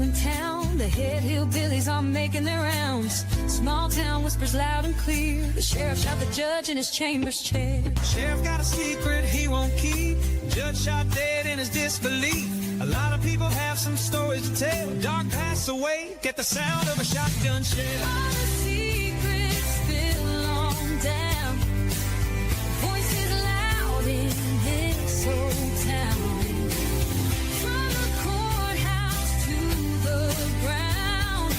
in town. The head hillbillies are making their rounds. Small town whispers loud and clear. The sheriff shot the judge in his chambers chair. Sheriff got a secret he won't keep. Judge shot dead in his disbelief. A lot of people have some stories to tell. Dark pass away, get the sound of a shotgun shell. All the secrets spill on down. Voices loud in this old town. From the courthouse to the ground.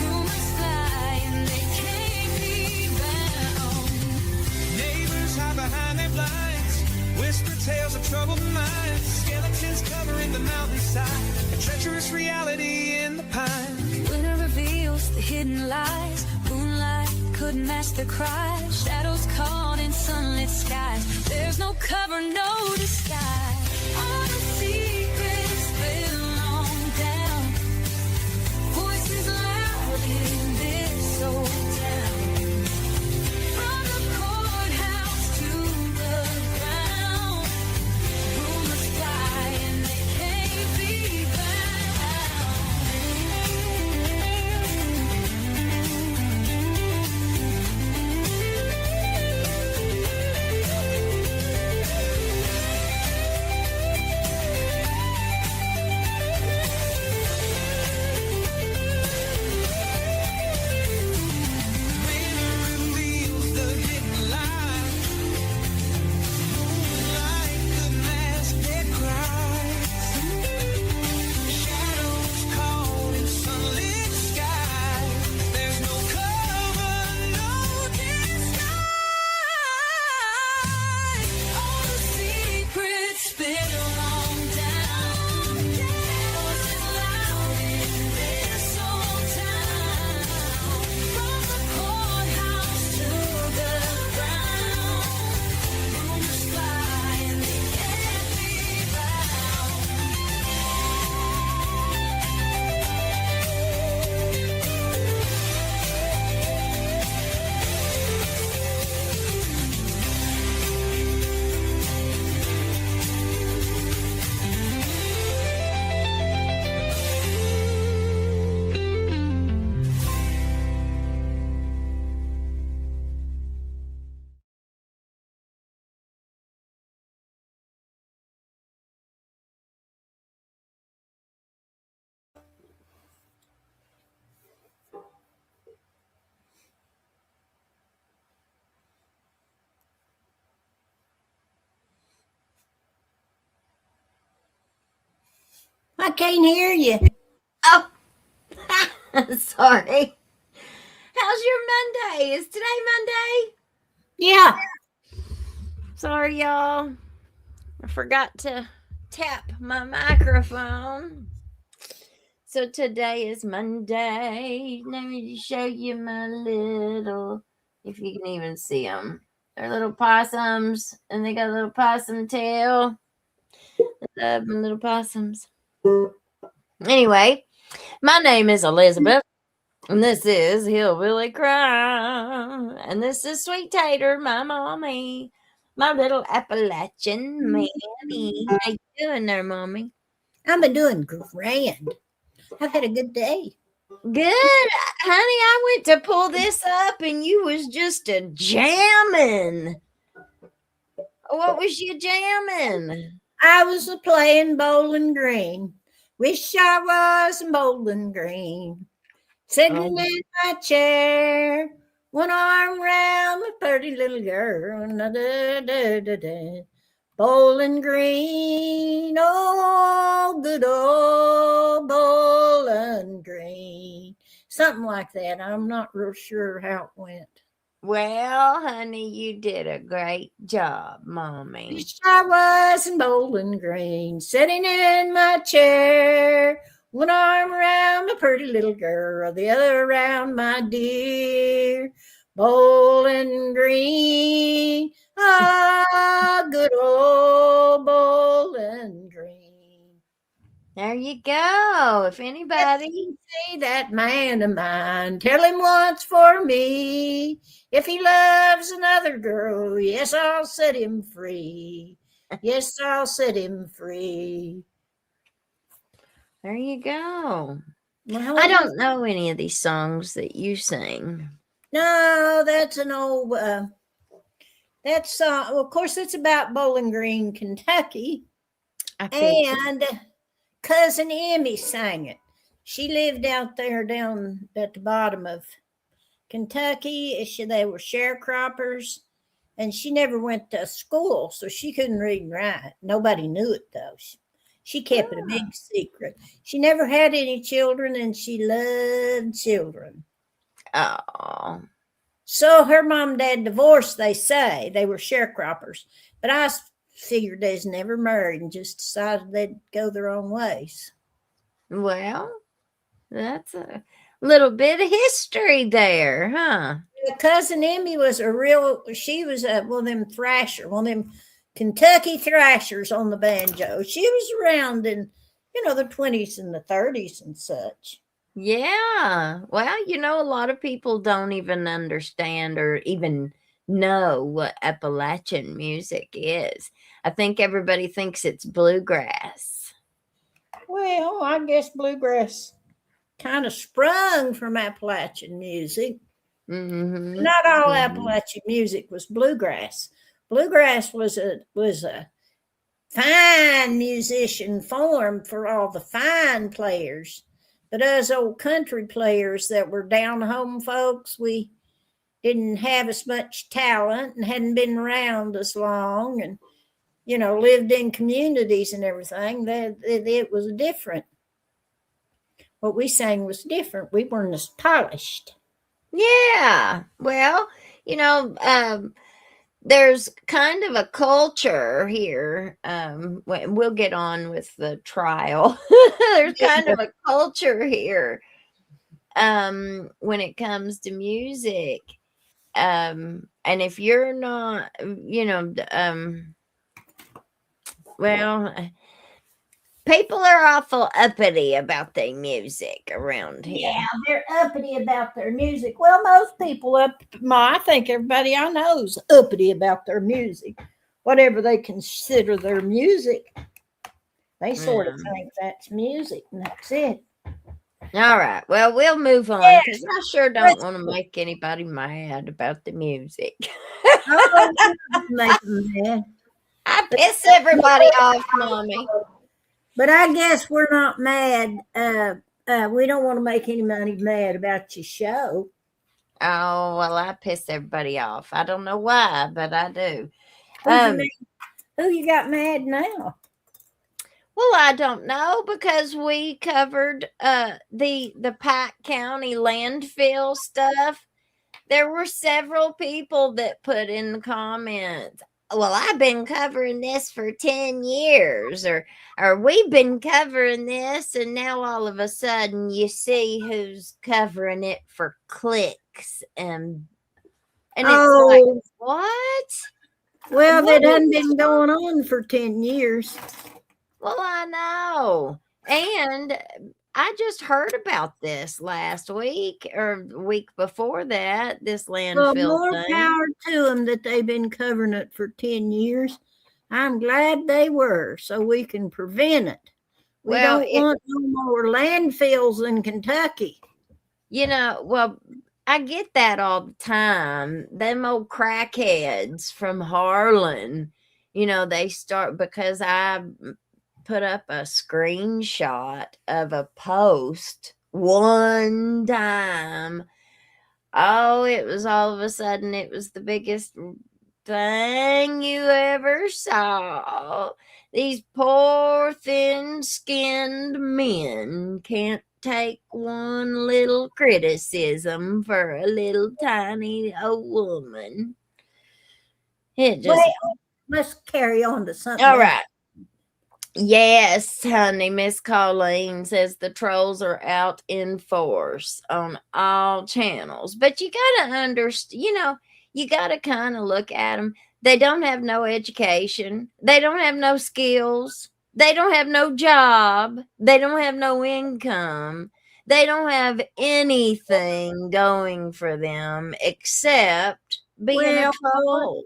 Rumors fly and they can't be bound. Neighbors hide behind their blinds. Whisper tales of troubled minds. Skeletons covering the mountainside. A treacherous reality in the pines. Winter reveals the hidden lies. Moonlight couldn't mask the cries. Shadows caught in sunlit skies. There's no cover, no disguise. All the secrets spill on down. Voices loud in this old town. From the courthouse to the ground. Rumors fly and they can't be I can't hear you. Oh, sorry. How's your Monday? Is today Monday? Yeah. Sorry, y'all. I forgot to tap my microphone. So today is Monday. Let me show you my little, if you can even see them. They're little possums, and they got a little possum tail. I love my little possums. Anyway, my name is Elizabeth, and this is Hillbilly Crime. And this is Sweet Tater, my mommy, my little Appalachian mammy. How you doing there, mommy? I'm doing grand. I've had a good day. Good, honey. I went to pull this up, and you was just a jamming. What was you jamming? I was playing Bowling Green. Wish I was in Bowling Green. Sitting in my chair, one arm round my pretty little girl. Bowling Green, oh, good old Bowling Green. Something like that. I'm not real sure how it went. Well, honey, you did a great job, mommy. Wish I was in Bowling Green, sitting in my chair, one arm around my pretty little girl, the other around my dear Bowling Green. Ah, good old Bowling Green. There you go. If anybody See that man of mine, tell him once for me. If he loves another girl, yes, I'll set him free. Yes, I'll set him free. There you go. Well, I don't know any of these songs that you sing. No, that's an old. That's well, of course, it's about Bowling Green, Kentucky, I figured. and cousin Emmy sang it. She lived out there down at the bottom of Kentucky. They were sharecroppers, and she never went to school, so she couldn't read and write. Nobody knew it though. She kept it a big secret. She never had any children, and she loved children. Oh. So her mom and dad divorced, they say. They were sharecroppers. But I figured they was never married and just decided they'd go their own ways. Well, that's a little bit of history there, huh? Cousin Emmy was she was one of them one of them Kentucky thrashers on the banjo. She was around in, the 20s and the 30s and such. Yeah. Well, a lot of people don't even understand or even know what Appalachian music is. I think everybody thinks it's bluegrass. Well, I guess bluegrass kind of sprung from Appalachian music. Mm-hmm. Not all Appalachian music was bluegrass. Bluegrass was a fine musician form for all the fine players. But us old country players that were down home folks, we didn't have as much talent and hadn't been around as long and, lived in communities and everything. It was different. What we sang was different. We weren't as polished. Yeah. Well, there's kind of a culture here. We'll get on with the trial. There's kind of a culture here when it comes to music. And if you're not, people are awful uppity about their music around here. Yeah, they're uppity about their music. Well, most people I think everybody I know is uppity about their music. Whatever they consider their music, they sort of think that's music, and that's it. All right. Well, we'll move on because I sure don't want to make anybody mad about the music. Make them mad. I piss everybody off, Mommy. But I guess we're not mad. We don't want to make anybody mad about your show. Oh, well, I piss everybody off. I don't know why, but I do. Who you got mad now? Well, I don't know because we covered the Pike County landfill stuff. There were several people that put in the comments, well, I've been covering this for 10 years or we've been covering this and now all of a sudden you see who's covering it for clicks and it's like, what? Well, that hadn't been going on for 10 years. Well, I know. And I just heard about this last week or week before that, this landfill more thing. Power to them that they've been covering it for 10 years. I'm glad they were, so we can prevent it. We don't want no more landfills in Kentucky. Well, I get that all the time. Them old crackheads from Harlan, they start because I put up a screenshot of a post one time. Oh, it was all of a sudden, it was the biggest thing you ever saw. These poor thin-skinned men can't take one little criticism for a little tiny old woman. It just... Well, let's carry on to something all else. right. Yes, honey. Miss Colleen says the trolls are out in force on all channels. But you got to understand, you got to kind of look at them. They don't have no education. They don't have no skills. They don't have no job. They don't have no income. They don't have anything going for them except being a troll.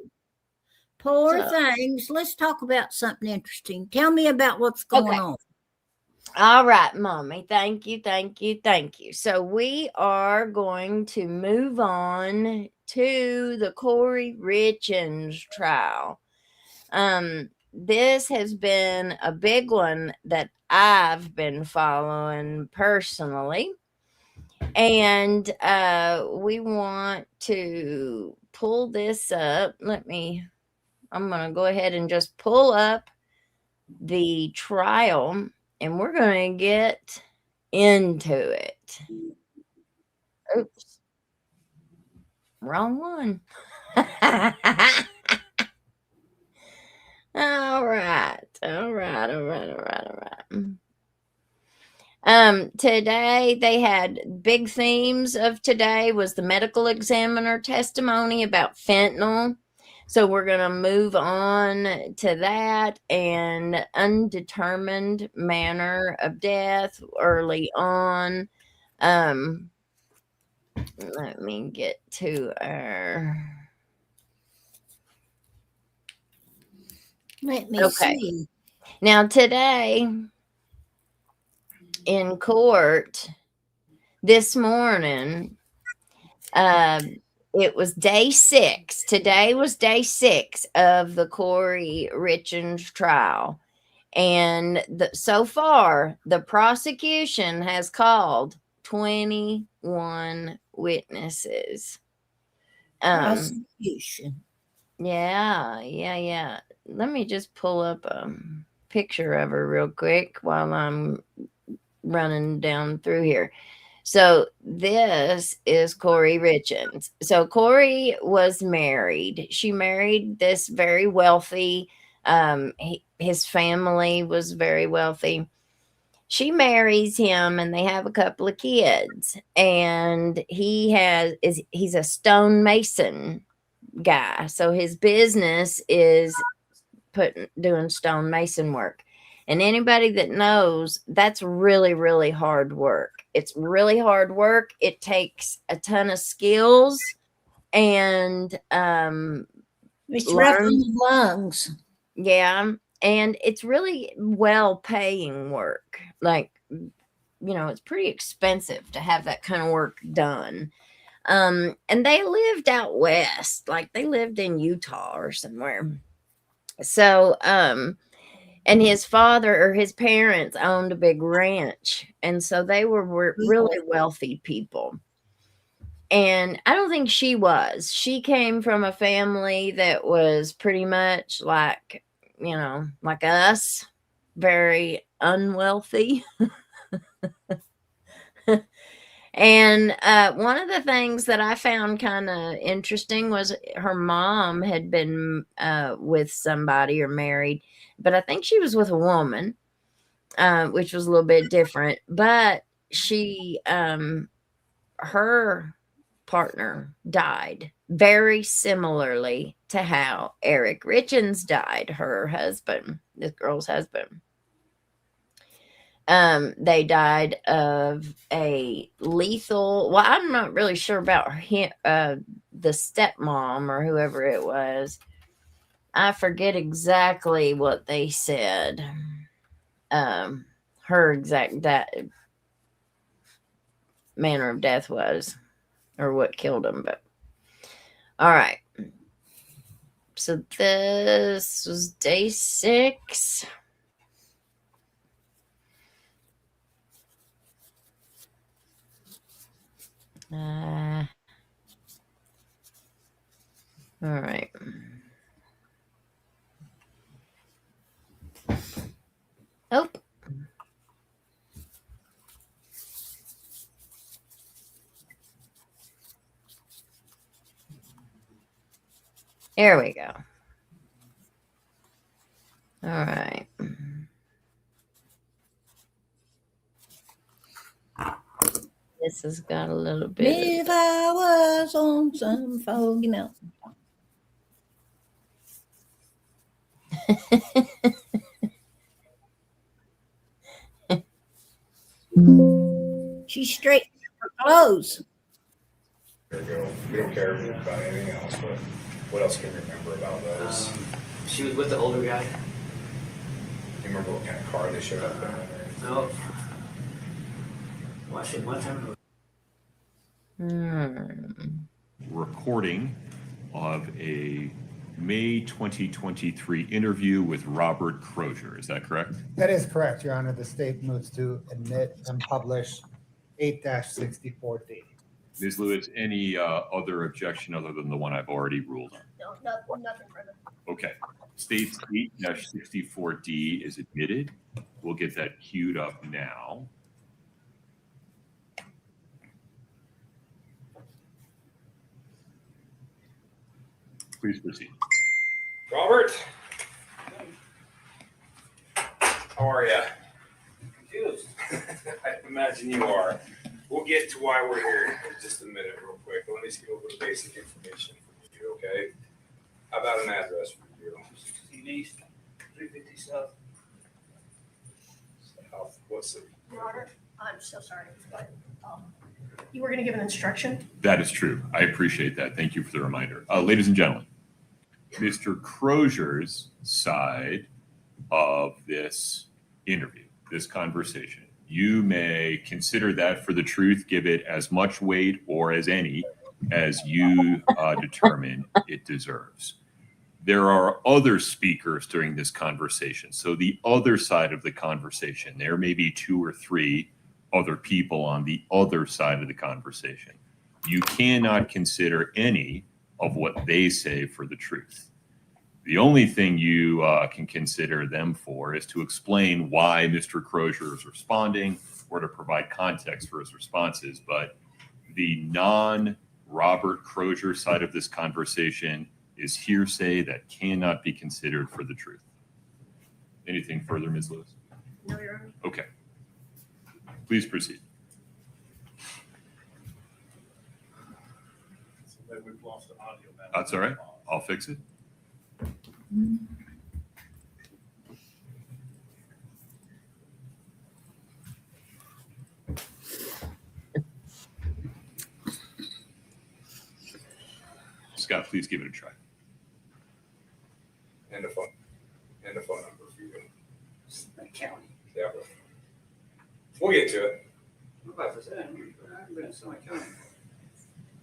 Poor things. Let's talk about something interesting. Tell me about what's going on. All right, Mommy. Thank you, thank you, thank you. So we are going to move on to the Corey Richens trial. This has been a big one that I've been following personally. And we want to pull this up. I'm going to go ahead and just pull up the trial and we're going to get into it. Oops. Wrong one. All right. Today they had big themes of today was the medical examiner testimony about fentanyl. So we're going to move on to that and undetermined manner of death early on. Let me get to our. Let me see. Now today in court this morning, it was day 6. Today was day 6 of the Corey Richens trial. And so far, the prosecution has called 21 witnesses. Prosecution. Yeah. Let me just pull up a picture of her real quick while I'm running down through here. So this is Corey Richens. So Corey was married. She married this very wealthy, his family was very wealthy. She marries him and they have a couple of kids. And he's a stonemason guy. So his business is doing stonemason work. And anybody that knows, that's really, really hard work. It's really hard work. It takes a ton of skills and it's rough on the lungs. Yeah. And it's really well-paying work. Like, it's pretty expensive to have that kind of work done. And they lived out west, like they lived in Utah or somewhere. So, and his father or his parents owned a big ranch. And so they were really wealthy people. And I don't think she was. She came from a family that was pretty much like, like us, very unwealthy. And one of the things that I found kind of interesting was her mom had been with somebody or married, but I think she was with a woman, which was a little bit different. But she, her partner died very similarly to how Eric Richens died, her husband, this girl's husband. They died of a lethal. Well, I'm not really sure about him, the stepmom or whoever it was. I forget exactly what they said. Her exact that manner of death was, or what killed him. But all right. So this was day 6. All right. Oh. There we go. All right. This has got a little bit. If I was on some foggy mountain. She straightened her clothes. We don't care about anything else, but what else can you remember about those? She was with the older guy. Do you remember what kind of car they showed up in? No. Watch it one time. Recording of a May 2023 interview with Robert Crozier. Is that correct? That is correct, Your Honor. The state moves to admit and publish 8-64D. Ms. Lewis, any other objection other than the one I've already ruled on? No, nothing further. Okay. States 8-64D is admitted. We'll get that queued up now. Please proceed. Robert, how are you? Confused. I imagine you are. We'll get to why we're here in just a minute real quick. Let me just give a little basic information for you, okay? How about an address for you? 16 East, 350 South. South, what city? Your Honor, I'm so sorry, but you were going to give an instruction? That is true. I appreciate that. Thank you for the reminder. Ladies and gentlemen, Mr. Crozier's side of this interview, this conversation, you may consider that for the truth, give it as much weight or as any as you determine it deserves. There are other speakers during this conversation. So the other side of the conversation, there may be 2 or 3 other people on the other side of the conversation. You cannot consider any of what they say for the truth. The only thing you can consider them for is to explain why Mr. Crozier is responding or to provide context for his responses. But the non-Robert Crozier side of this conversation is hearsay that cannot be considered for the truth. Anything further, Ms. Lewis? No, Your Honor. Okay. Please proceed. We've lost the audio. That's all right. I'll fix it. Scott, please give it a try. And a phone number for you. County. Yeah. We'll get to it. I'm about to say, I haven't been in Summit County.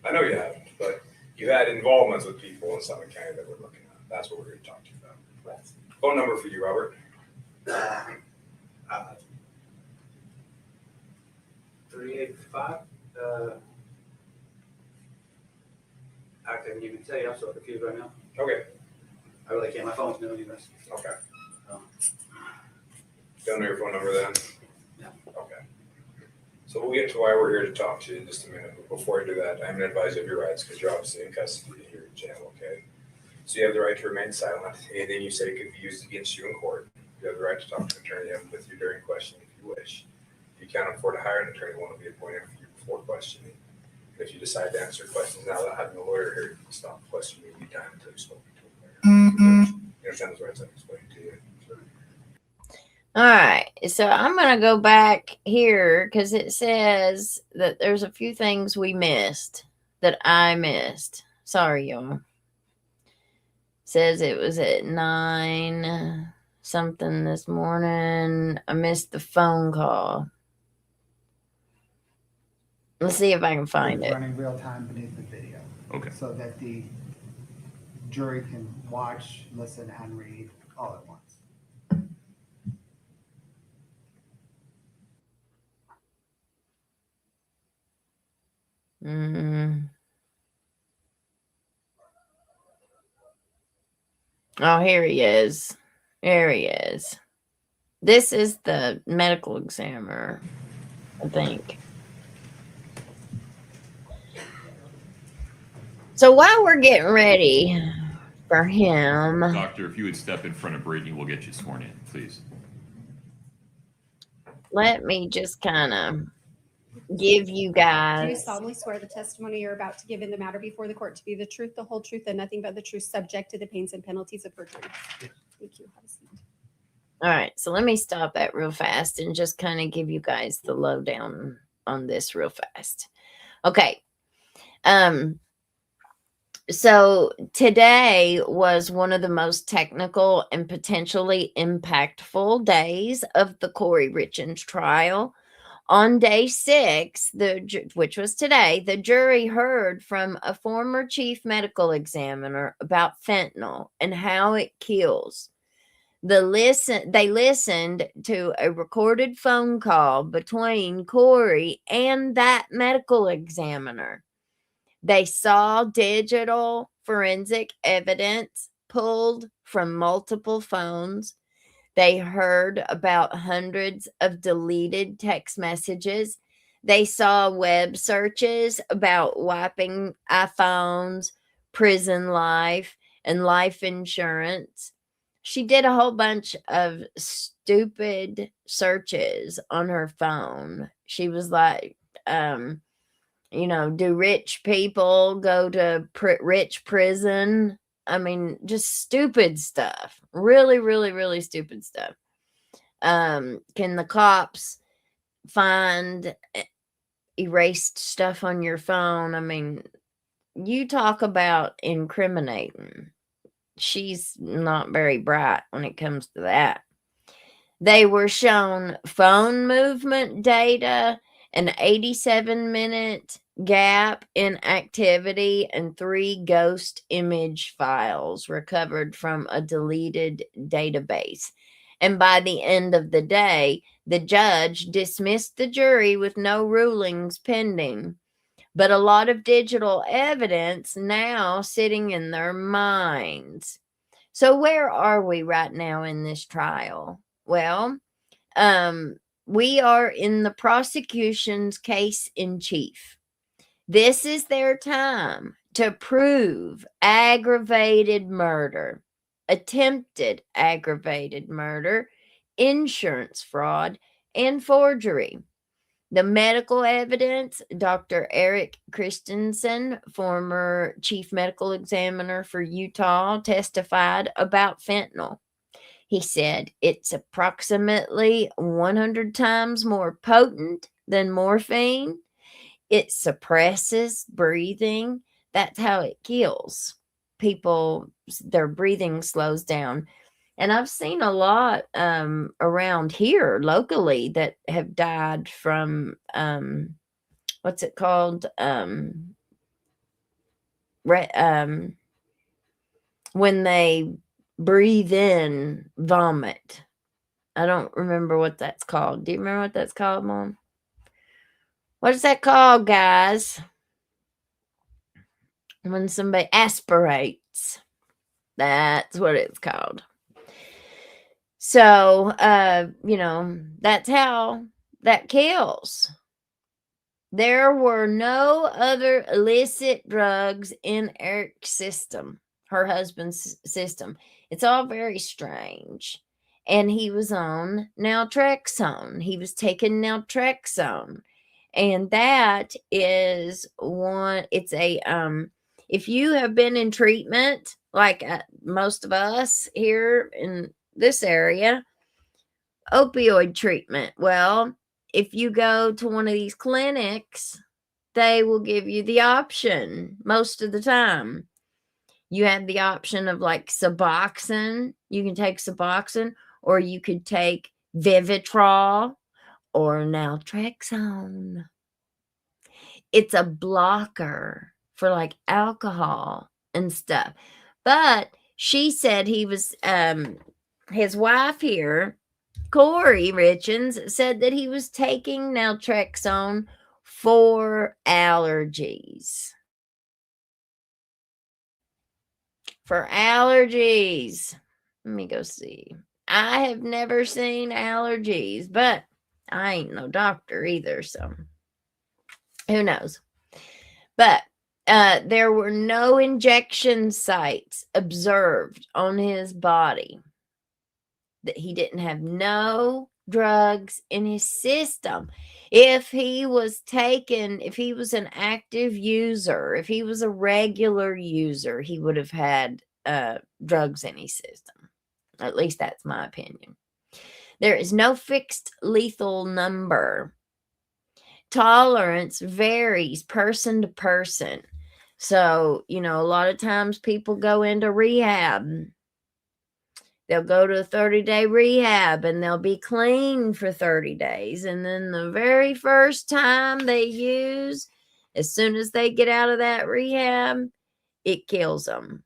I know you haven't, but you had involvements with people in Summit County that we're looking at. That's what we're going to talk to you about. Phone number for you, Robert. 385. I couldn't even tell you. I'm so confused right now. Okay. I really can't. My phone's new anyways. Okay. Oh. Don't know your phone number then? No. Okay. So we'll get to why we're here to talk to you in just a minute. But before I do that, I'm going to advise you of your rights because you're obviously in custody here in jail, okay? So you have the right to remain silent. Anything you say could be used against you in court. You have the right to talk to an attorney with you during questioning if you wish. If you can't afford to hire an attorney, one will be appointed for you before questioning. And if you decide to answer questions now without having a lawyer here, you can stop questioning anytime until you spoke to a lawyer. You understand those rights I've explained to you? All right. So I'm going to go back here because it says that there's a few things we missed that I missed. Sorry, y'all. Says it was at 9 something this morning. I missed the phone call. Let's see if I can find It's it. running real time beneath the video. Okay. So that the jury can watch, listen, and read all at once. Oh, here he is. There he is. This is the medical examiner, I think. So while we're getting ready for him, Doctor, if you would step in front of Brittany, we'll get you sworn in, please. let me just kind of give you Do you guys. solemnly swear the testimony you're about to give in the matter before the court to be the truth, the whole truth, and nothing but the truth, subject to the pains and penalties of perjury? Thank you. Have a seat. All right, so let me stop that real fast and just kind of give you guys the lowdown on this real fast. Okay. So today was one of the most technical and potentially impactful days of the Corey Richins trial. On day 6, which was today, the jury heard from a former chief medical examiner about fentanyl and how it kills. They listened to a recorded phone call between Corey and that medical examiner. They saw digital forensic evidence pulled from multiple phones. They heard about hundreds of deleted text messages. They saw web searches about wiping iPhones, prison life, and life insurance. She did a whole bunch of stupid searches on her phone. She was like, do rich people go to rich prison? I mean, just stupid stuff. Really, really, really stupid stuff. Can the cops find erased stuff on your phone? I mean, you talk about incriminating. She's not very bright when it comes to that. They were shown phone movement data, an 87-minute gap in activity, and 3 ghost image files recovered from a deleted database. And by the end of the day, the judge dismissed the jury with no rulings pending, but a lot of digital evidence now sitting in their minds. So where are we right now in this trial? Well, we are in the prosecution's case in chief. This is their time to prove aggravated murder, attempted aggravated murder, insurance fraud, and forgery. The medical evidence, Dr. Eric Christensen, former chief medical examiner for Utah, testified about fentanyl. He said it's approximately 100 times more potent than morphine. It suppresses breathing. That's how it kills people. Their breathing slows down. And I've seen a lot around here locally that have died from, what's it called? When they breathe in vomit. I don't remember what that's called. Do you remember what that's called, Mom? What is that called, guys? When somebody aspirates. That's what it's called. So, that's how that kills. There were no other illicit drugs in Eric's system, her husband's system. It's all very strange. And he was on naltrexone. He was taking naltrexone. And that is it's a, if you have been in treatment, like most of us here in this area, opioid treatment. Well, if you go to one of these clinics, they will give you the option most of the time. You have the option of like Suboxone. You can take Suboxone, or you could take Vivitrol or naltrexone. It's a blocker for like alcohol and stuff. But she said he was, his wife here, Corey Richins, said that he was taking naltrexone for allergies. For allergies. Let me go see. I have never seen allergies, but I ain't no doctor either, so who knows? But there were no injection sites observed on his body. That he didn't have no drugs in his system. If he was an active user, if he was a regular user, he would have had drugs in his system. At least that's my opinion. There is no fixed lethal number. Tolerance varies person to person. So, a lot of times people go into rehab. They'll go to a 30-day rehab and they'll be clean for 30 days. And then the very first time they use, as soon as they get out of that rehab, it kills them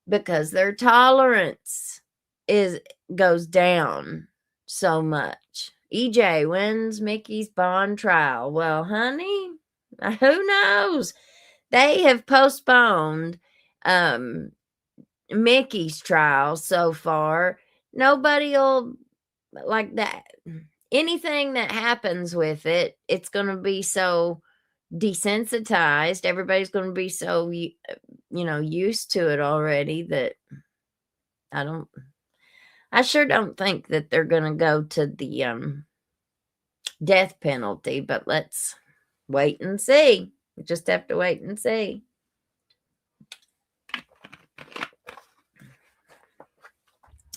because their tolerance goes down so much. EJ, when's Mickey's bond trial? Well, honey, who knows? They have postponed Mickey's trial so far. Nobody will like that. Anything that happens with it, it's going to be so desensitized. Everybody's going to be so, used to it already that I sure don't think that they're going to go to the death penalty, but let's wait and see. We just have to wait and see.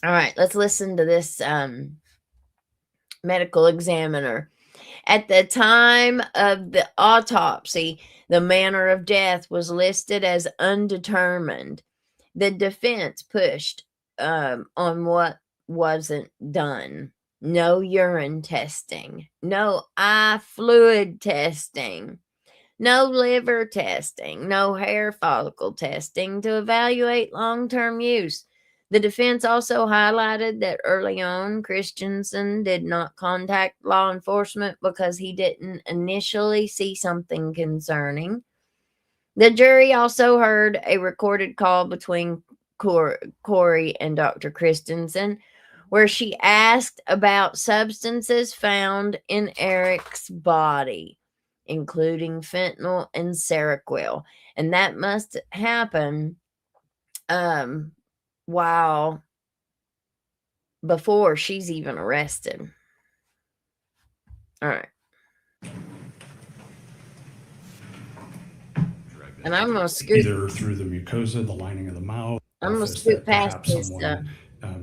All right, let's listen to this medical examiner. At the time of the autopsy, the manner of death was listed as undetermined. The defense pushed on what wasn't done. No urine testing, no eye fluid testing, no liver testing, no hair follicle testing to evaluate long-term use. The defense also highlighted that early on, Christensen did not contact law enforcement because he didn't initially see something concerning. The jury also heard a recorded call between Corey and Dr. Christensen, where she asked about substances found in Eric's body, including fentanyl and Seroquel. And that must happen while before she's even arrested. All right. And I'm going to scoot. Either through the mucosa, the lining of the mouth. I'm going to scoot past this stuff.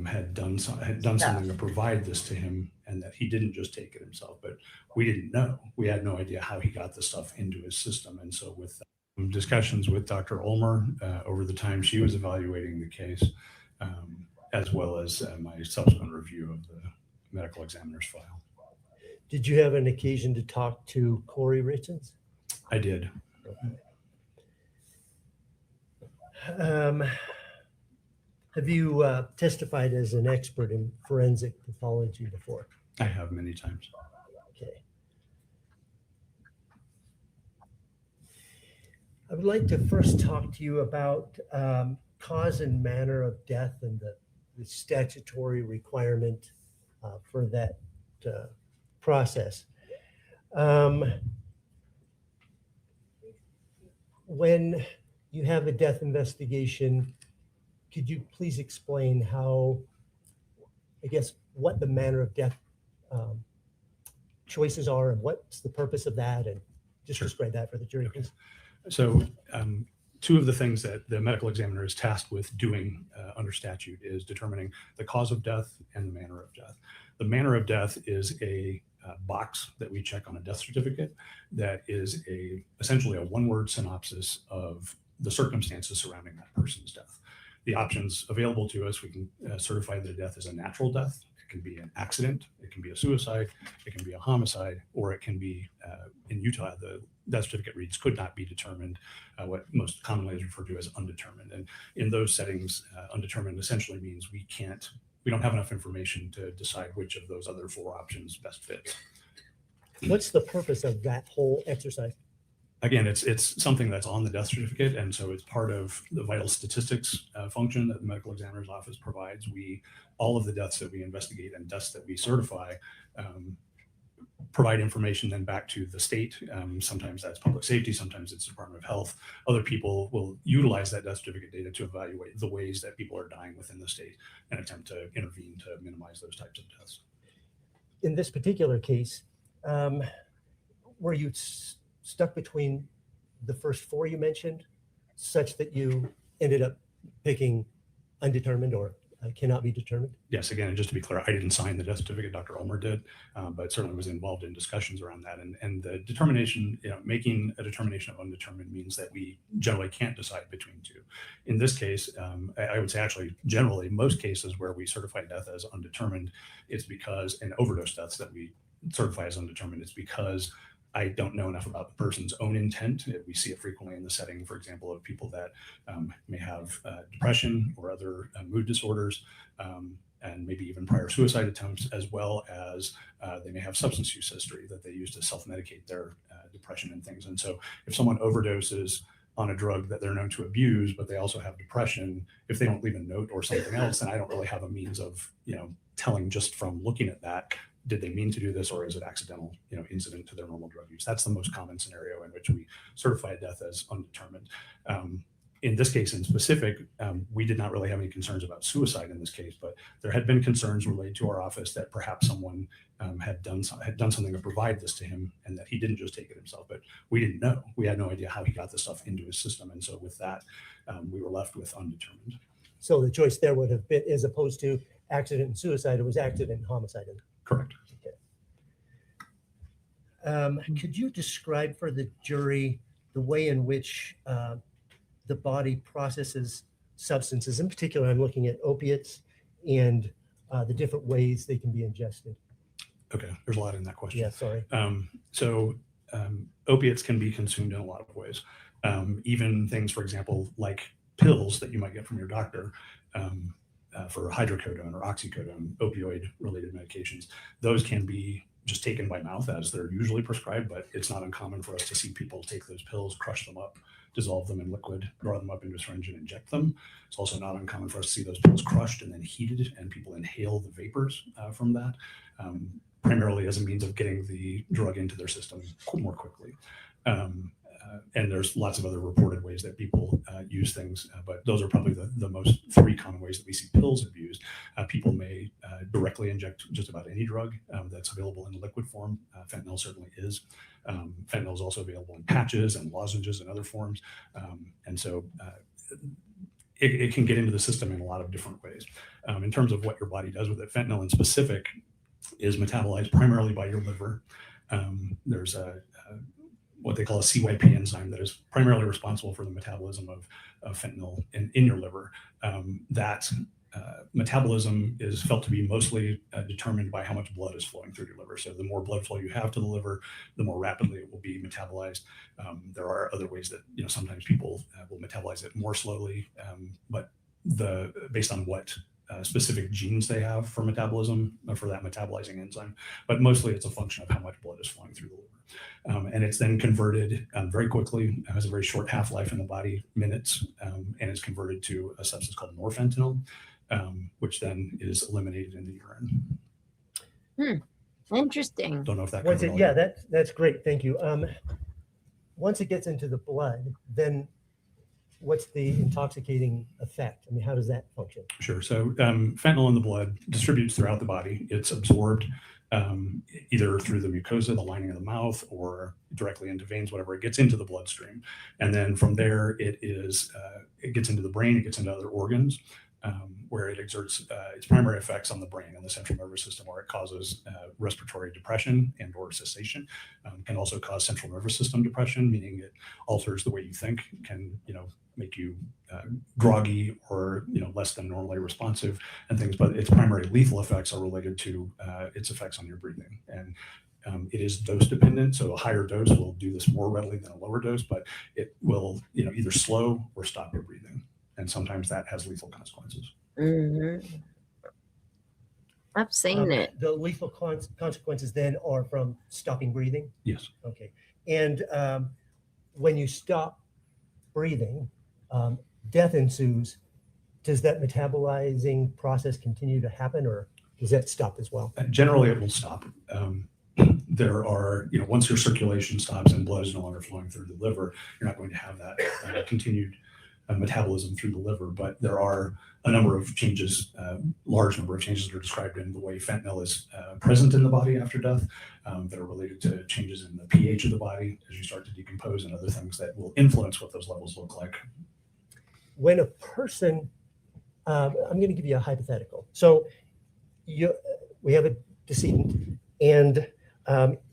Had done something to provide this to him, and that he didn't just take it himself, but we didn't know. We had no idea how he got the stuff into his system. And so with discussions with Dr. Ulmer over the time she was evaluating the case, as well as my subsequent review of the medical examiner's file. Did you have an occasion to talk to Corey Richards? I did. Have you testified as an expert in forensic pathology before? I have many times. Okay. I would like to first talk to you about cause and manner of death and the statutory requirement for that process. When you have a death investigation, could you please explain how, what the manner of death choices are and what's the purpose of that, and just describe that for the jury, please. So two of the things that the medical examiner is tasked with doing under statute is determining the cause of death and the manner of death. The manner of death is a box that we check on a death certificate that is essentially a one-word synopsis of the circumstances surrounding that person's death. The options available to us, we can certify that death is a natural death. It can be an accident, it can be a suicide, it can be a homicide, or it can be, in Utah, the death certificate reads could not be determined, what most commonly is referred to as undetermined. And in those settings, undetermined essentially means we don't have enough information to decide which of those other four options best fits. What's the purpose of that whole exercise? Again, it's something that's on the death certificate, and so it's part of the vital statistics function that the medical examiner's office provides. All of the deaths that we investigate and deaths that we certify provide information then back to the state. Sometimes that's public safety, sometimes it's Department of Health. Other people will utilize that death certificate data to evaluate the ways that people are dying within the state and attempt to intervene to minimize those types of deaths. In this particular case, were you stuck between the first four you mentioned, such that you ended up picking undetermined or cannot be determined? Yes, again, and just to be clear, I didn't sign the death certificate, Dr. Ulmer did, but certainly was involved in discussions around that. And the determination, making a determination of undetermined means that we generally can't decide between two. In this case, I would say actually generally most cases where we certify death as undetermined, it's because, and overdose deaths that we certify as undetermined, it's because I don't know enough about the person's own intent. We see it frequently in the setting, for example, of people that may have depression or other mood disorders, and maybe even prior suicide attempts, as well as they may have substance use history that they use to self-medicate their depression and things. And so if someone overdoses on a drug that they're known to abuse, but they also have depression, if they don't leave a note or something else, then I don't really have a means of, telling just from looking at that, did they mean to do this, or is it accidental, incident to their normal drug use? That's the most common scenario in which we certify death as undetermined. In this case in specific, we did not really have any concerns about suicide in this case, but there had been concerns related to our office that perhaps someone had done something to provide this to him, and that he didn't just take it himself. But we didn't know. We had no idea how he got this stuff into his system, and so with that, we were left with undetermined. So the choice there would have been, as opposed to accident and suicide, it was accident and homicide. Correct. Okay. Could you describe for the jury the way in which the body processes substances? In particular, I'm looking at opiates and the different ways they can be ingested. Okay, there's a lot in that question. Yeah, sorry. Opiates can be consumed in a lot of ways. Even things, for example, like pills that you might get from your doctor for hydrocodone or oxycodone, opioid-related medications, those can be just taken by mouth as they're usually prescribed, but it's not uncommon for us to see people take those pills, crush them up, dissolve them in liquid, draw them up into a syringe and inject them. It's also not uncommon for us to see those pills crushed and then heated, and people inhale the vapors from that, primarily as a means of getting the drug into their system more quickly. And there's lots of other reported ways that people use things, but those are probably the most three common ways that we see pills abused. People may directly inject just about any drug that's available in liquid form. Fentanyl certainly is. Fentanyl is also available in patches and lozenges and other forms. And so it can get into the system in a lot of different ways. In terms of what your body does with it, fentanyl in specific is metabolized primarily by your liver. There's what they call a CYP enzyme that is primarily responsible for the metabolism of fentanyl in your liver. That metabolism is felt to be mostly determined by how much blood is flowing through your liver. So the more blood flow you have to the liver, the more rapidly it will be metabolized. There are other ways that sometimes people will metabolize it more slowly, but based on what specific genes they have for metabolism, for that metabolizing enzyme, but mostly it's a function of how much blood is flowing through the liver. And it's then converted very quickly, has a very short half-life in the body, minutes, and is converted to a substance called norfentanyl, which then is eliminated in the urine. Interesting. Don't know if that Once covered it, all yeah, your- that's great. Thank you. Once it gets into the blood, then what's the intoxicating effect? I mean, how does that function? Sure. So fentanyl in the blood distributes throughout the body. It's absorbed either through the mucosa, the lining of the mouth, or directly into veins, whatever. It gets into the bloodstream. And then from there, it gets into the brain, it gets into other organs, where it exerts its primary effects on the brain and the central nervous system, where it causes respiratory depression and or cessation. Can also cause central nervous system depression, meaning it alters the way you think, can make you groggy or less than normally responsive and things. But its primary lethal effects are related to its effects on your breathing. And it is dose dependent, so a higher dose will do this more readily than a lower dose, but it will either slow or stop your breathing. And sometimes that has lethal consequences. Mm-hmm. I've seen it. The lethal consequences then are from stopping breathing? Yes. Okay. And when you stop breathing, death ensues. Does that metabolizing process continue to happen, or does that stop as well? Generally, it will stop. There are, once your circulation stops and blood is no longer flowing through the liver, you're not going to have that continued metabolism through the liver. But there are a number of changes, large number of changes that are described in the way fentanyl is present in the body after death, that are related to changes in the pH of the body as you start to decompose, and other things that will influence what those levels look like. When a person I'm going to give you a hypothetical. So we have a decedent, and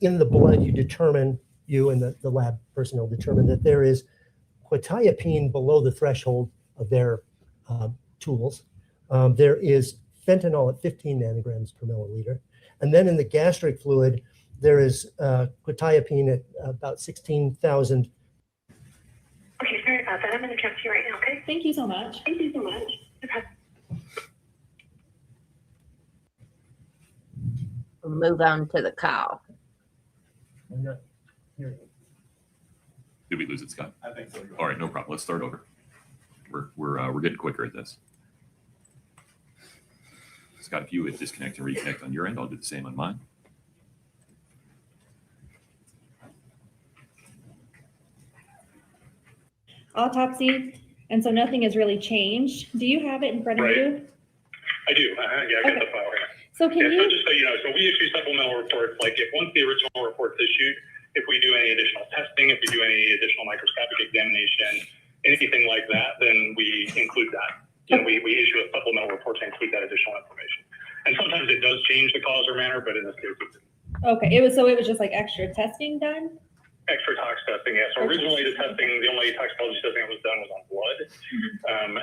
in the blood, you and the lab personnel determine that there is quetiapine below the threshold of their tools. There is fentanyl at 15 nanograms per milliliter. And then in the gastric fluid, there is quetiapine at about 16,000. Okay, sorry about that. I'm going to transfer you right now, okay? Thank you so much. Thank you so much. Okay. We'll move on to the call. I'm not hearing it. Did we lose it, Scott? I think so. All right, no problem. Let's start over. We're getting quicker at this. Scott, if you would disconnect and reconnect on your end, I'll do the same on mine. Autopsy, and so nothing has really changed. Do you have it in front of you? I do. Yeah, I got the file here. So can So you? just so you know, so we issue supplemental reports. Like if once the original report's issued, if we do any additional testing, if we do any additional microscopic examination, anything like that, then we include that. You know, we issue a supplemental report to include that additional information. And sometimes it does change the cause or manner, but in this case, it didn't. Okay, it was just like extra testing done. Extra tox testing, yeah. So originally the testing, the only toxicology testing that was done was on blood.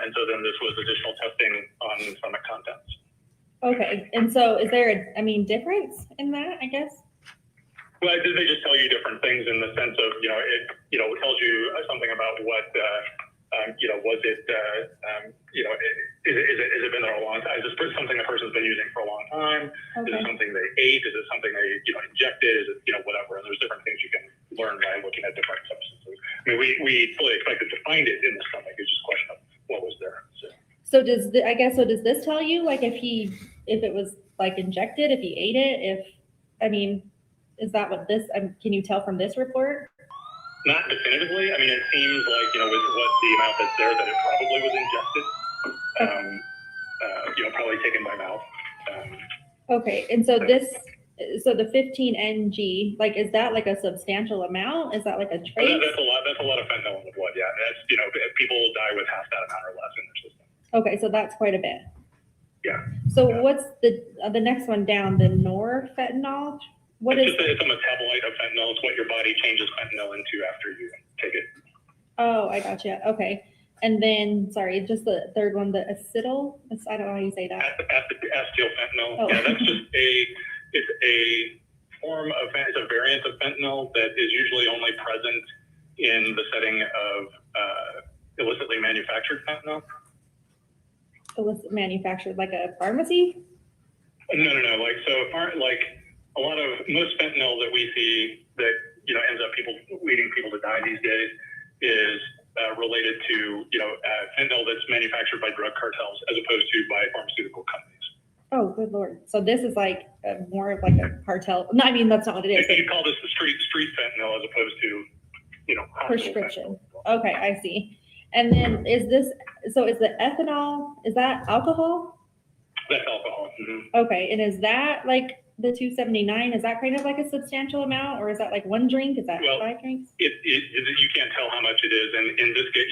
And so then this was additional testing on stomach contents. Okay, and so is there a difference in that, I guess? Well, they just tell you different things in the sense of, it tells you something about what, was it, is it been there a long time? Is this something the person's been using for a long time? Okay. Is it something they ate? Is it something they, injected? Is it, whatever? And there's different things you can learn by looking at different substances. I mean, we fully expected to find it in the stomach. It's just a question of what was there. So does this tell you like if it was like injected, if he ate it, is that what this, can you tell from this report? Not definitively. I mean, it seems like, with what the amount that's there, that it probably was ingested, probably taken by mouth. Okay, and so the 15 ng, like, is that like a substantial amount? Is that like a trace? That's a lot of fentanyl in the blood, yeah. That's, people die with half that amount or less in their system. Okay, so that's quite a bit. Yeah. So what's the next one down, the norfentanyl? It's a metabolite of fentanyl. It's what your body changes fentanyl into after you take it. Oh, I gotcha. Okay. And then, sorry, just the third one, the acetyl. I don't know how you say that. Acetyl fentanyl. Oh. Yeah, that's just it's a form of, it's a variant of fentanyl that is usually only present in the setting of illicitly manufactured fentanyl. Illicit manufactured, like a pharmacy? No. Like a lot of most fentanyl that we see that ends up leading people to die these days is related to fentanyl that's manufactured by drug cartels as opposed to by pharmaceutical companies. Oh, good Lord. So this is like more of like a cartel. No, that's not what it is. You call this the street fentanyl as opposed to prescription. Okay, I see. And then is the ethanol, is that alcohol? That's alcohol. Mm-hmm. Okay, and is that like the 279? Is that kind of like a substantial amount, or is that like one drink? Is that 5 drinks? You can't tell how much it is, and in this case,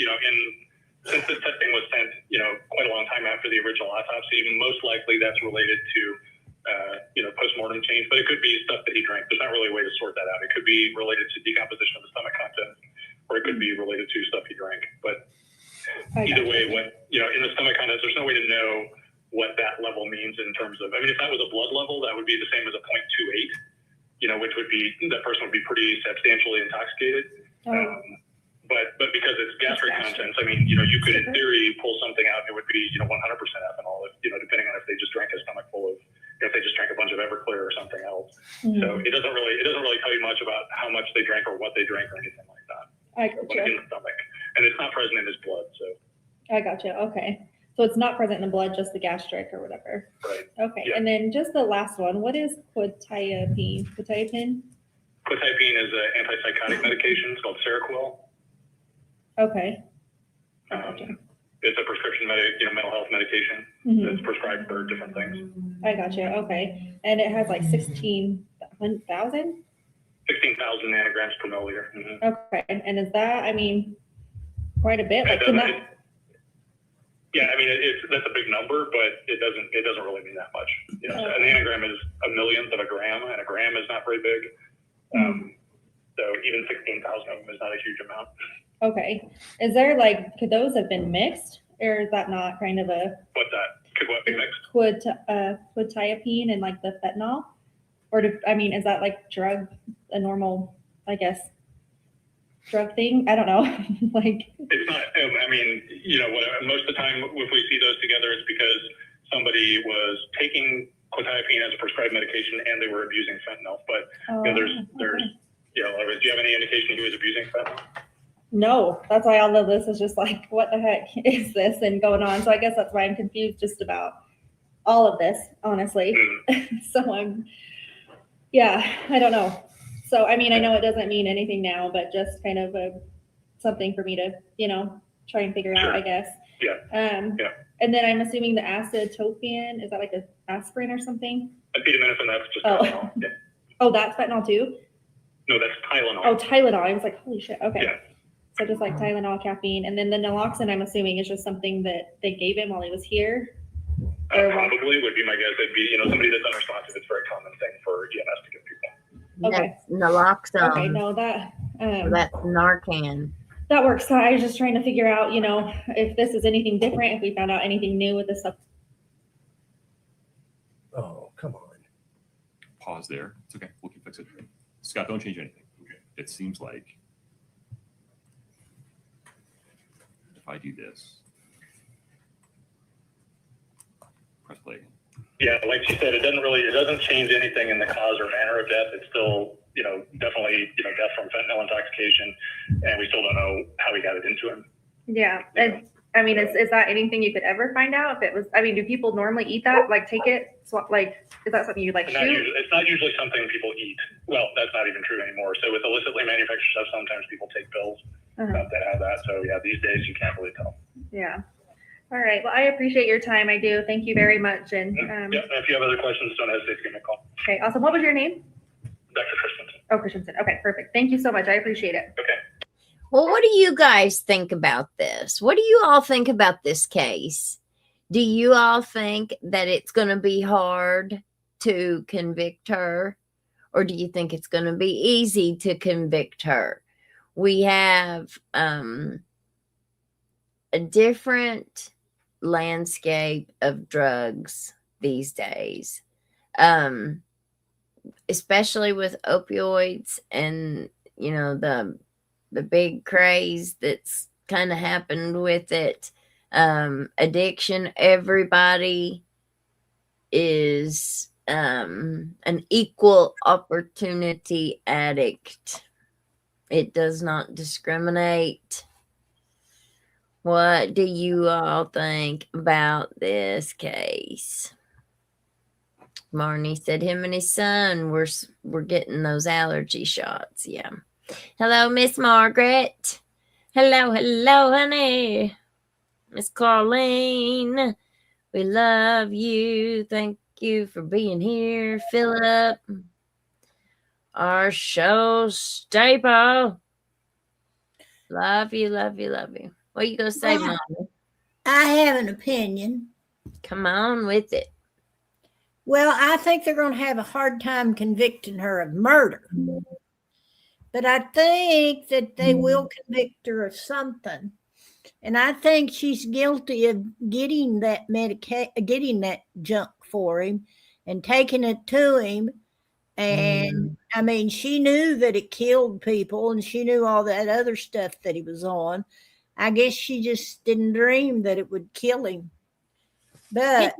since this testing was sent, quite a long time after the original autopsy, most likely that's related to, postmortem change, but it could be stuff that he drank. There's not really a way to sort that out. It could be related to decomposition of the stomach contents, or it could be related to stuff he drank. But either way, when, in the stomach contents, there's no way to know what that level means in terms of, if that was a blood level, that would be the same as a 0.28, which would be, that person would be pretty substantially intoxicated. But because it's gastric contents, you could in theory pull something out, and it would be, 100% ethanol, depending on if they just drank a stomach full of, if they just drank a bunch of Everclear or something else. Mm-hmm. So it doesn't really tell you much about how much they drank or what they drank or anything like that. I gotcha. In the stomach. And it's not present in his blood, so. I gotcha. Okay. So it's not present in the blood, just the gastric or whatever. Right. Okay. Yeah. And then just the last one, what is quetiapine? Quetiapine is an antipsychotic medication. It's called Seroquel. Okay. Gotcha. It's a prescription mental health medication that's prescribed for different things. I gotcha. Okay. And it has like 16,000? 16,000 nanograms per milliliter. Mm-hmm. Okay. And is that, quite a bit? Like, Yeah, I mean, that's a big number, but it doesn't really mean that much. You know, so a nanogram is a millionth of a gram, and a gram is not very big. So even 16,000 of them is not a huge amount. Okay. Is there like, could those have been mixed, or is that not kind of a What's that? Could what be mixed? quetiapine and like the fentanyl? Or is that like a normal, I guess, drug thing? I don't know. Like, it's not, I mean, you know, most of the time if we see those together, it's because somebody was taking quetiapine as a prescribed medication and they were abusing fentanyl. But you know, there's, you know, do you have any indication he was abusing fentanyl? No, that's why all of this is just like, what the heck is this and going on? So I guess that's why I'm confused just about all of this, honestly. So I don't know. So, I mean, I know it doesn't mean anything now, but just kind of something for me to, you know, try and figure out, I guess. Yeah. And then I'm assuming the acetopian, is that like an aspirin or something? Acetaminophen, that's just Tylenol. Yeah. Oh, that's fentanyl too? No, that's Tylenol. Oh, Tylenol. I was like, holy shit. Okay. Yeah. So just like Tylenol, caffeine. And then the naloxone, I'm assuming, is just something that they gave him while he was here? Probably would be my guess. It'd be, you know, somebody that's unresponsive. It's a very common thing for EMS to give people. Okay. That's naloxone. Okay, no, that that's Narcan. that works. So I was just trying to figure out, you know, if this is anything different, if we found out anything new with this stuff. Oh, come on. Pause there. It's okay. We can fix it. Scott, don't change anything. Okay. It seems like if I do this, press play. Yeah, like she said, it doesn't change anything in the cause or manner of death. It's still, you know, definitely, you know, death from fentanyl intoxication, and we still don't know how he got it into him. Yeah. And I mean, is that anything you could ever find out if it was, I mean, do people normally eat that? Like take it, like, is that something you like shoot? It's not usually something people eat. Well, that's not even true anymore. So with illicitly manufactured stuff, sometimes people take pills that have that. So yeah, these days you can't really tell. Yeah. All right. Well, I appreciate your time. I do. Thank you very much. And if you have other questions, don't hesitate to give me a call. Okay. Awesome. What was your name? Dr. Christensen. Oh, Christensen. Okay. Perfect. Thank you so much. I appreciate it. Okay. Well, what do you guys think about this? What do you all think about this case? Do you all think that it's going to be hard to convict her? Or do you think it's going to be easy to convict her? We have a different landscape of drugs these days, especially with opioids and, you know, the big craze that's kind of happened with it. Addiction, everybody is an equal opportunity addict. It does not discriminate. What do you all think about this case? Marnie said him and his son were getting those allergy shots. Yeah. Hello, Miss Margaret. Hello, honey. Miss Colleen. We love you. Thank you for being here. Philip. Our show staple. Love you. What you gonna say, Mom? I have an opinion. Come on with it. Well, I think they're going to have a hard time convicting her of murder. But I think that they will convict her of something. And I think she's guilty of getting that getting that junk for him and taking it to him. And I mean, she knew that it killed people and she knew all that other stuff that he was on. I guess she just didn't dream that it would kill him. But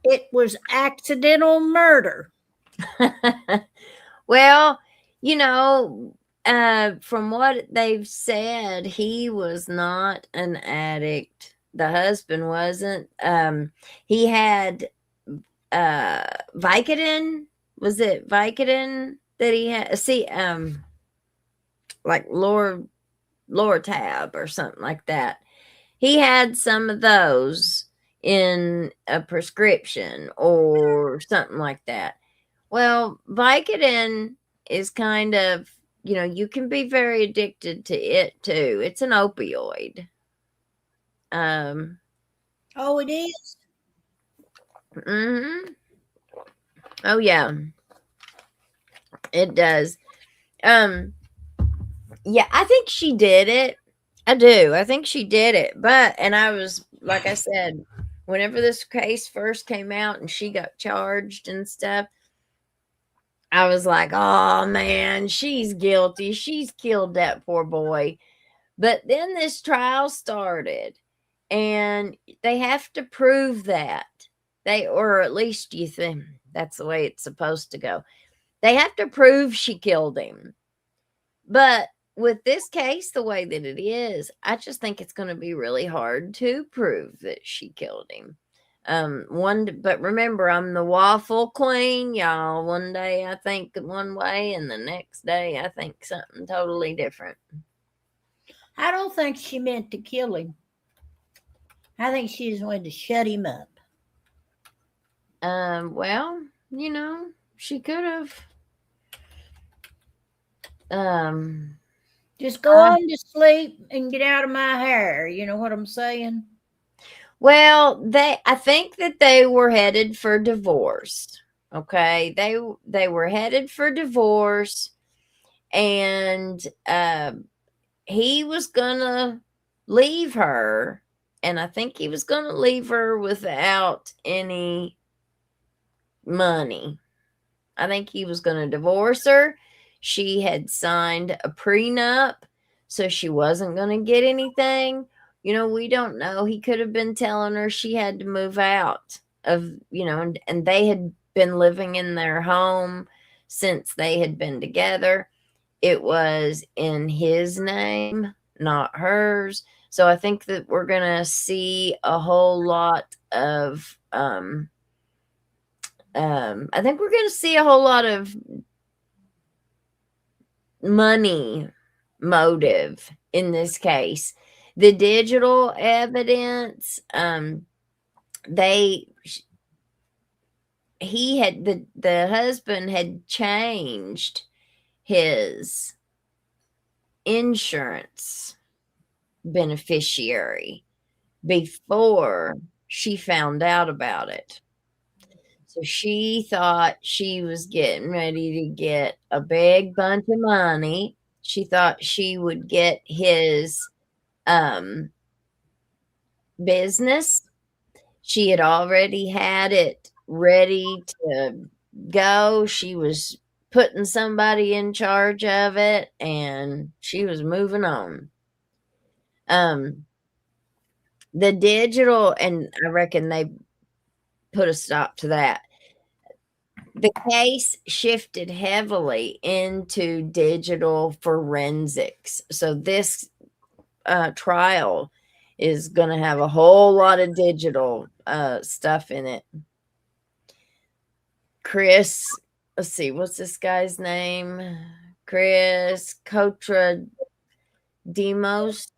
it was accidental murder. Well, you know, from what they've said, he was not an addict. The husband wasn't. He had Vicodin. Was it Vicodin that he had? See, like Lortab or something like that. He had some of those in a prescription or something like that. Well, Vicodin is kind of, you know, you can be very addicted to it too. It's an opioid. Oh, it is. Mhm. Oh yeah, it does. Um, yeah, I think she did it. I do. I think she did it. But and I was like I said, whenever this case first came out and she got charged and stuff, I was like, "Oh man, she's guilty. She's killed that poor boy." But then this trial started, and they have to prove that. Or at least you think that's the way it's supposed to go. They have to prove she killed him. But with this case, the way that it is, I just think it's going to be really hard to prove that she killed him. But remember, I'm the waffle queen, y'all. One day I think one way, and the next day I think something totally different. I don't think she meant to kill him. I think she just wanted to shut him up. Well, she could have. Just go on to sleep and get out of my hair. You know what I'm saying? Well, I think that they were headed for divorce. Okay, they were headed for divorce, and he was gonna leave her, and I think he was gonna leave her without any money. I think he was gonna divorce her. She had signed a prenup, so she wasn't gonna get anything. We don't know. He could have been telling her she had to move out and they had been living in their home since they had been together. It was in his name, not hers. So I think that we're going to see a whole lot of, I think we're going to see a whole lot of money motive in this case. The digital evidence, the husband had changed his insurance beneficiary before she found out about it. So she thought she was getting ready to get a big bunch of money. She thought she would get his business. She had already had it ready to go. She was putting somebody in charge of it, and she was moving on. The digital, and I reckon they put a stop to that. The case shifted heavily into digital forensics. So this trial is going to have a whole lot of digital stuff in it. Chris, let's see, what's this guy's name? Chris Kotra Demos.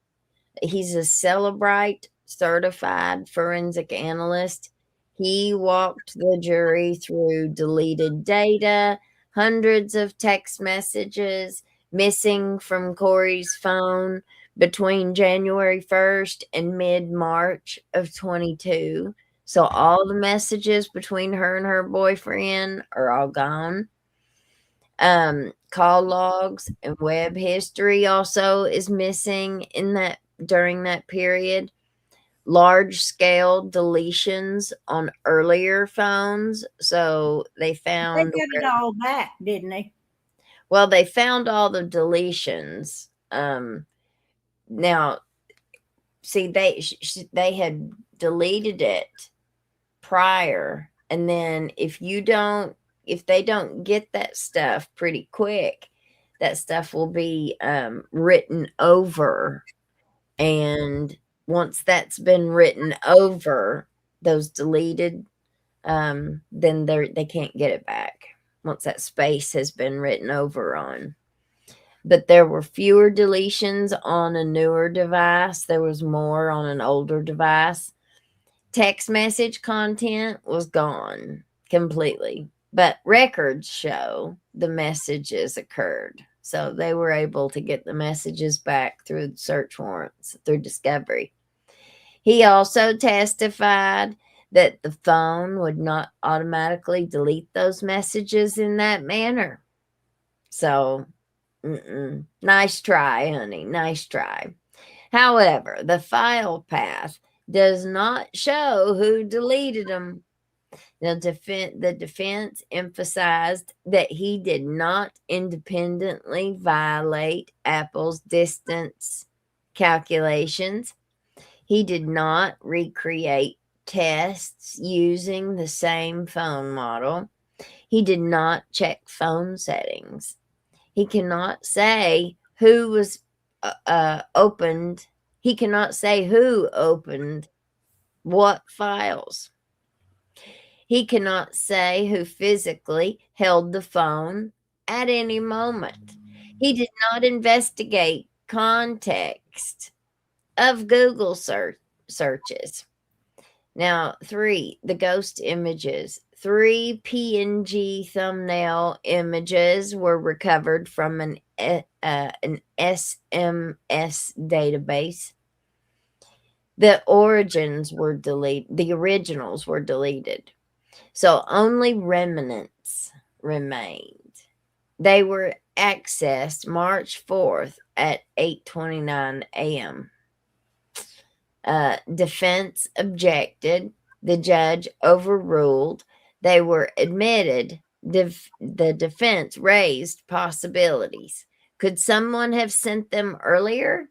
He's a Celebrite certified forensic analyst. He walked the jury through deleted data, hundreds of text messages missing from Corey's phone between January 1st and mid-March of 22. So all the messages between her and her boyfriend are all gone. Call logs and web history also is missing during that period. Large scale deletions on earlier phones. So they found They got it all back, didn't they? Well, they found all the deletions. Now, see, they had deleted it prior, and then if they don't get that stuff pretty quick, that stuff will be written over, and once that's been written over, those deleted, then they can't get it back once that space has been written over on. But there were fewer deletions on a newer device. There was more on an older device. Text message content was gone completely, but records show the messages occurred. So they were able to get the messages back through search warrants, through discovery. He also testified that the phone would not automatically delete those messages in that manner. So, nice try, honey. Nice try. However, the file path does not show who deleted them. The defense emphasized that he did not independently violate Apple's distance calculations. He did not recreate tests using the same phone model. He did not check phone settings. He cannot say who was opened. He cannot say who opened what files. He cannot say who physically held the phone at any moment. He did not investigate context of Google searches. Now, 3, the ghost images. 3 PNG thumbnail images were recovered from an SMS database. The originals were deleted. So only remnants remained. They were accessed March 4th at 8:29 a.m. Defense objected. The judge overruled. They were admitted. The defense raised possibilities. Could someone have sent them earlier?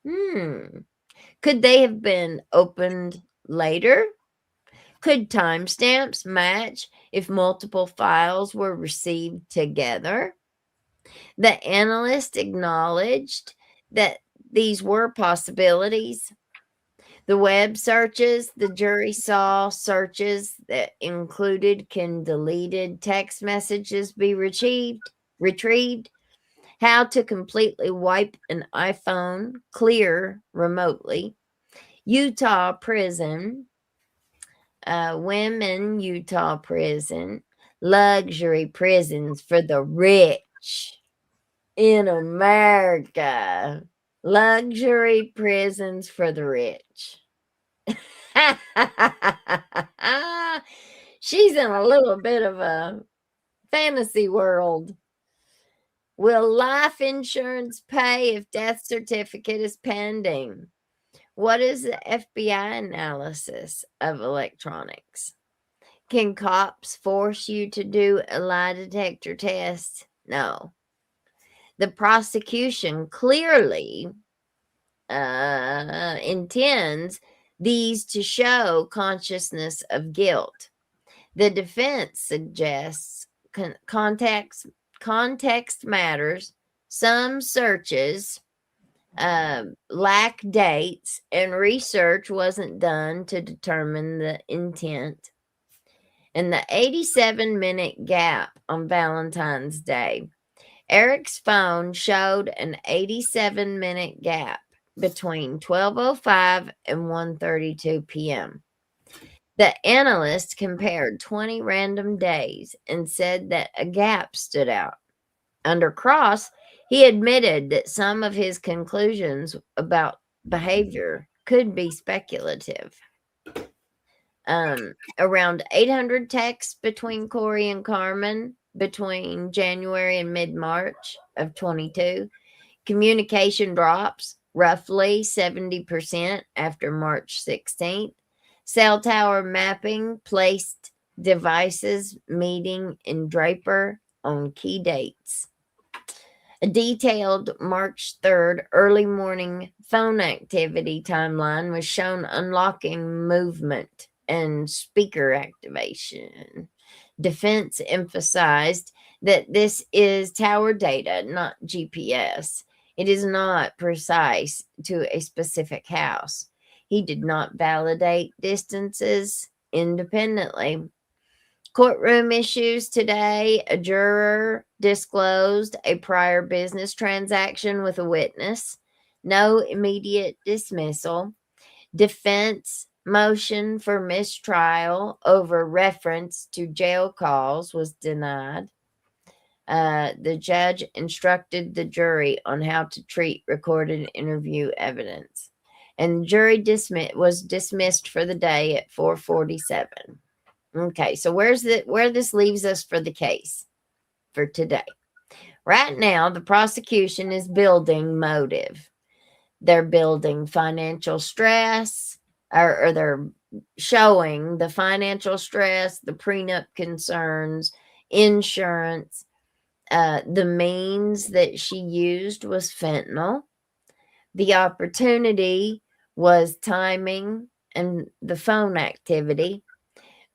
Could they have been opened later? Could timestamps match if multiple files were received together? The analyst acknowledged that these were possibilities. The web searches the jury saw searches that included can deleted text messages be retrieved? How to completely wipe an iPhone clear remotely? Utah prison. Women, Utah prison, luxury prisons for the rich in America. Luxury prisons for the rich. She's in a little bit of a fantasy world. Will life insurance pay if death certificate is pending? What is the FBI analysis of electronics? Can cops force you to do a lie detector test? No. The prosecution clearly intends these to show consciousness of guilt. The defense suggests context matters. Some searches lack dates, and research wasn't done to determine the intent. And the 87-minute gap on Valentine's Day. Eric's phone showed an 87-minute gap between 12:05 and 1:32 p.m. The analyst compared 20 random days and said that a gap stood out. Under cross, he admitted that some of his conclusions about behavior could be speculative. Around 800 texts between Corey and Carmen between January and mid-March of 22. Communication drops roughly 70% after March 16th. Cell tower mapping placed devices meeting in Draper on key dates. A detailed March 3rd early morning phone activity timeline was shown, unlocking movement and speaker activation. Defense emphasized that this is tower data, not GPS. It is not precise to a specific house. He did not validate distances independently. Courtroom issues today. A juror disclosed a prior business transaction with a witness. No immediate dismissal. Defense motion for mistrial over reference to jail calls was denied. The judge instructed the jury on how to treat recorded interview evidence. and the jury was dismissed for the day at 4:47. Okay, so where this leaves us for the case for today. Right now, the prosecution is building motive. They're building financial stress, or they're showing the financial stress, the prenup concerns, insurance. The means that she used was fentanyl. The opportunity was timing and the phone activity.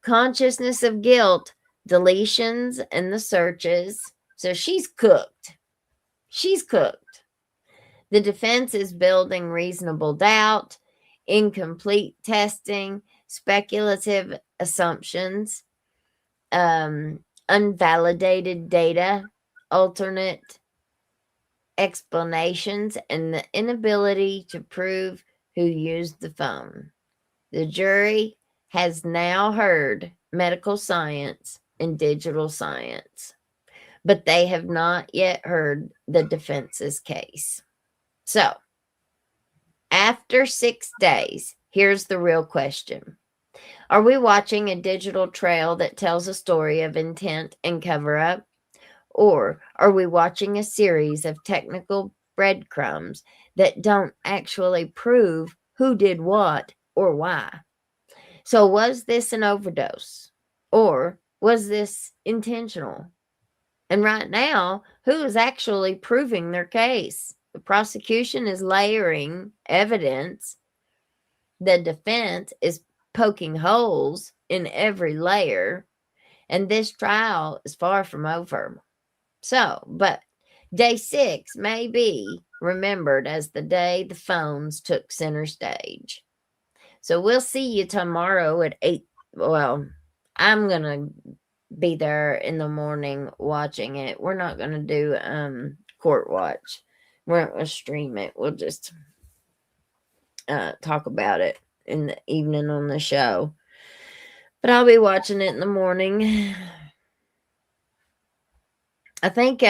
Consciousness of guilt, deletions, and the searches. So she's cooked. She's cooked. The defense is building reasonable doubt, incomplete testing, speculative assumptions, unvalidated data, alternate explanations, and the inability to prove who used the phone. The jury has now heard medical science and digital science, but they have not yet heard the defense's case. So, after 6 days, here's the real question. Are we watching a digital trail that tells a story of intent and cover-up? Or are we watching a series of technical breadcrumbs that don't actually prove who did what or why? So was this an overdose? Or was this intentional? And right now, who is actually proving their case? The prosecution is layering evidence. The defense is poking holes in every layer. And this trial is far from over. So, but day 6 may be remembered as the day the phones took center stage. So we'll see you tomorrow at 8. Well, I'm going to be there in the morning watching it. We're not going to do court watch. We're not going to stream it. We'll just talk about it in the evening on the show. But I'll be watching it in the morning. I think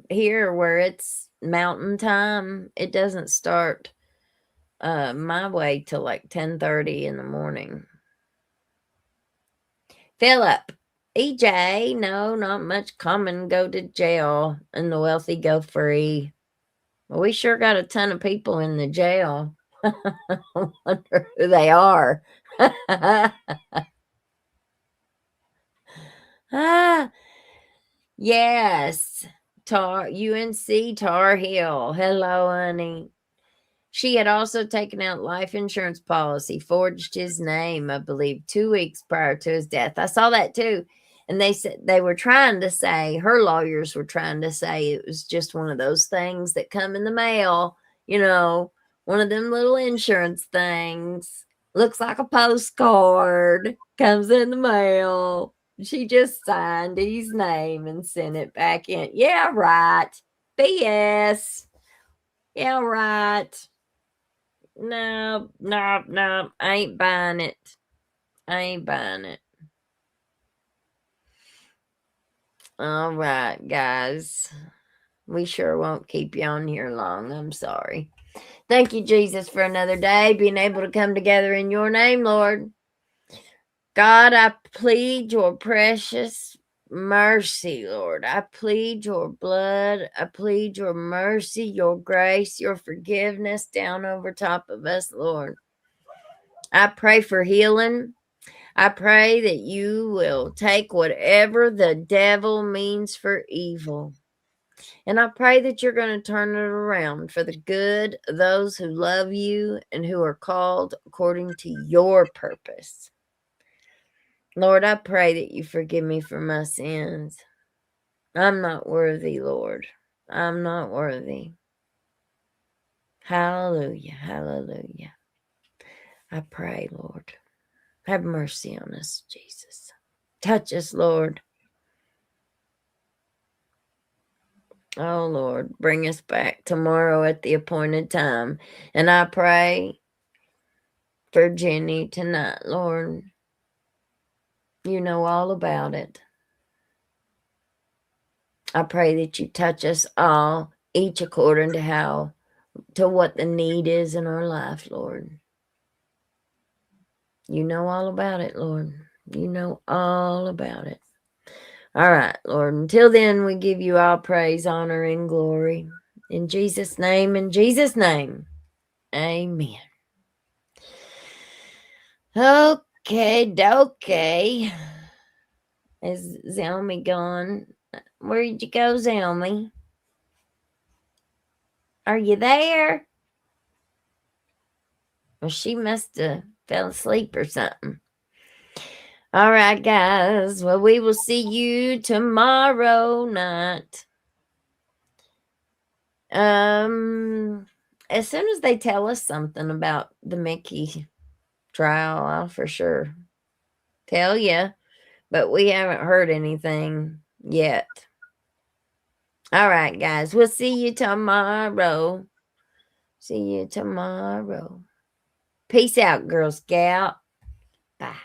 here where it's mountain time, it doesn't start my way till like 10:30 in the morning. Philip, EJ, no, not much common go to jail and the wealthy go free. Well, we sure got a ton of people in the jail. I wonder who they are. Yes. UNC Tar Heel. Hello, honey. She had also taken out life insurance policy, forged his name, I believe, 2 weeks prior to his death. I saw that too. And they said they were trying to say, her lawyers were trying to say it was just one of those things that come in the mail, one of them little insurance things. Looks like a postcard, comes in the mail. She just signed his name and sent it back in. Yeah, right. BS. Yeah, right. No. I ain't buying it. All right, guys. We sure won't keep you on here long. I'm sorry. Thank you, Jesus, for another day, being able to come together in your name, Lord. God, I plead your precious mercy, Lord. I plead your blood. I plead your mercy, your grace, your forgiveness down over top of us, Lord. I pray for healing. I pray that you will take whatever the devil means for evil. And I pray that you're going to turn it around for the good of those who love you and who are called according to your purpose. Lord, I pray that you forgive me for my sins. I'm not worthy, Lord. I'm not worthy. Hallelujah. Hallelujah. I pray, Lord. Have mercy on us, Jesus. Touch us, Lord. Oh, Lord, bring us back tomorrow at the appointed time. And I pray for Jenny tonight, Lord. You know all about it. I pray that you touch us all, each according to how to what the need is in our life, Lord. You know all about it, Lord. You know all about it. All right, Lord. Until then, we give you all praise, honor, and glory. In Jesus' name, amen. Okay, dokey. Is Zelmy gone? Where'd you go, Zelmy? Are you there? Well, she must have fell asleep or something. All right, guys. Well, we will see you tomorrow night. As soon as they tell us something about the Mickey trial, I'll for sure tell you. But we haven't heard anything yet. All right, guys. We'll see you tomorrow. See you tomorrow. Peace out, Girl Scout. Bye.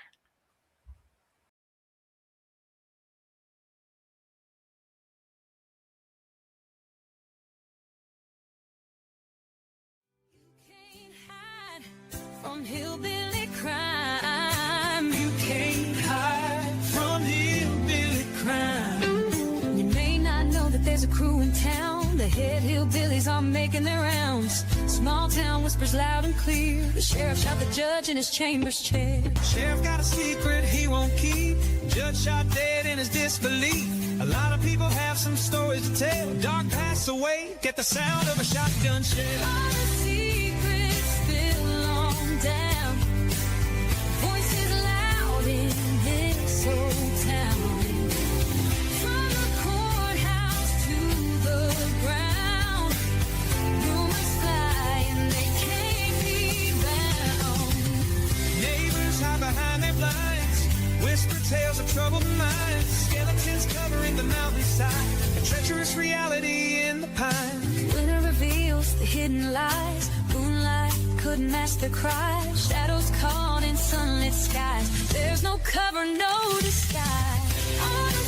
From hillbilly crime, you can't Hide from hillbilly crime. You may not know that there's a crew in town. The head hillbillies are making their rounds. Small town whispers loud and clear. The sheriff shot the judge in his chambers chair. Sheriff got a secret he won't keep. Judge shot dead in his disbelief. A lot of people have some stories to tell. Dog passed away, get the sound of a shotgun shell. All the secrets spill on down. Voices loud in this old town. From the courthouse to the ground. Rumors fly and they can't be bound. Neighbors hide behind their blinds. Whisper tales of troubled minds. Skeletons covering the mountainside. A treacherous reality in the pines. Winter reveals the hidden lies. Moonlight couldn't mask the cries. Shadows caught in sunlit skies. There's no cover, no disguise. All the